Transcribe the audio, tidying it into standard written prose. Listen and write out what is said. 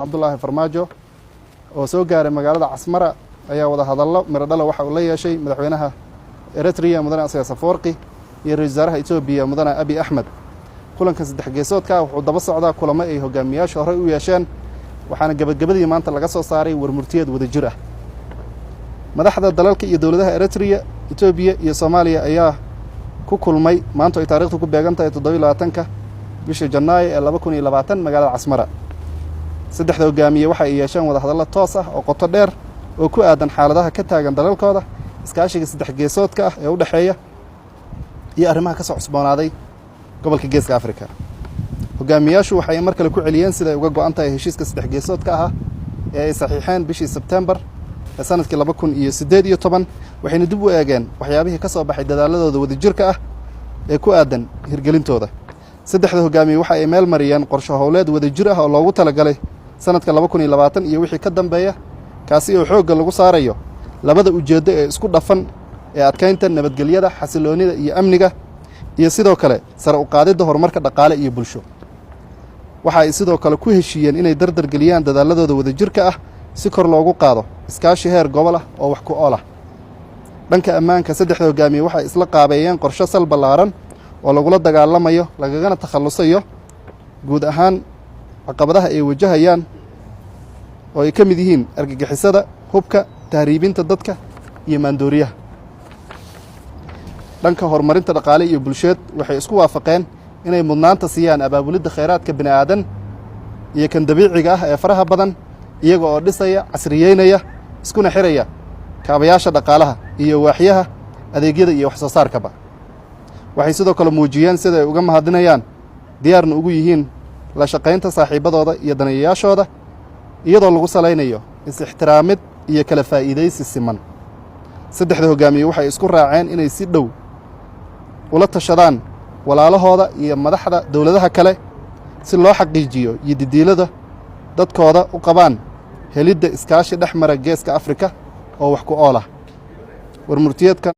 Cabdullaahi Farmaajo oo soo gaaray magaalada Casmara ayaa wada hadallo miradhalo waxa uu la yeeshay madaxweynaha Eritrea Mudane Isaias Afwerki iyo ra'iisul wasaaraha Itoobiya Mudane Abiy Ahmed. kulanka saddex geesoodka wuxuu daba socdaa kulamo ay hogaamiyaasha hore u yeesheen waxaana gabagabadii maanta laga soo saaray warmurtiyeed wadajir ah. madaxda dalalka iyo dawladaha Eritrea, Itoobiya iyo Soomaaliya ayaa ku kulmay maanta ay taariikhdu ku beegan tahay 27 bisha Janaayo ee 2020 magaalada Casmara. saddexda hogaamiye waxa ay yeesheen wada hadallo toos ah oo qoto dheer oo ku aadan xaaladaha ka taagan dalalkooda, iskaashiga saddex geesoodka ah ee u dhaxeeya iyo arrimaha ka soo cusboonaaday gobolka Geeska Afrika. hogaamiyaashu waxay mar kale ku celiyeen sida ay uga go'an tahay heshiiska saddex geesoodka ah ee ay saxiixeen bishii Sebtembar ee sanadkii 2018 waxayna dib u eegeen waxyaabihii ka soo baxay dadaaladooda wadajirka ah ee ku aadan hirgelintooda. saddexda hogaamiye waxa ay meel mariyeen qorshe howleed wadajir ah oo loogu talagalay sanadka 2020 iyo wixii ka dambeeya kaasi oo xoogga lagu saarayo labada ujeeddo ee isku dhafan ee adkeynta nabadgelyada, xasiloonida iyo amniga iyo sidoo kale sare u qaadidda horumarka dhaqaale iyo bulsho. waxa ay sidoo kale ku heshiiyeen inay dardar geliyaan dadaaladooda wadajirka ah si kor loogu qaado iskaashi heer gobol ah oo wax ku ool ah. dhanka ammaanka saddexda hogaamiye waxay isla qaabeeyeen qorshe sal ballaaran oo lagula dagaalamayo lagagana takhalusayo guud ahaan caqabadaha ay wajahayaan oo ay ka mid yihiin argagixisada, hubka, tahriibinta dadka iyo maandooriyaha. dhanka horumarinta dhaqaale iyo bulsheed waxay isku waafaqeen inay mudnaanta siiyaan abaabulidda kheyraadka bini'aadan iyo kan dabiiciga ah ee faraha badan iyaga oo dhisaya, casriyeynaya, iskuna xiraya kaabayaasha dhaqaalaha iyo waaxyaha adeegyada iyo wax soo saarkaba. waxay sidoo kale muujiyeen sida ay uga mahadinayaan diyaarna ugu yihiin la shaqaynta saaxiibadooda iyo daneeyayaashooda iyadoo lagu salaynayo is-ixtiraamid iyo kala faa'iidaysi siman. saddexda hogaamiye waxay isku raaceen inay si dhow ula tashadaan walaalahooda iyo madaxda dawladaha kale si loo xaqiijiyo iyo didiilada dadkooda u qabaan helidda iskaashi dhex mara Geeska Afrika oo wax ku ool ah. warmurtiyeedka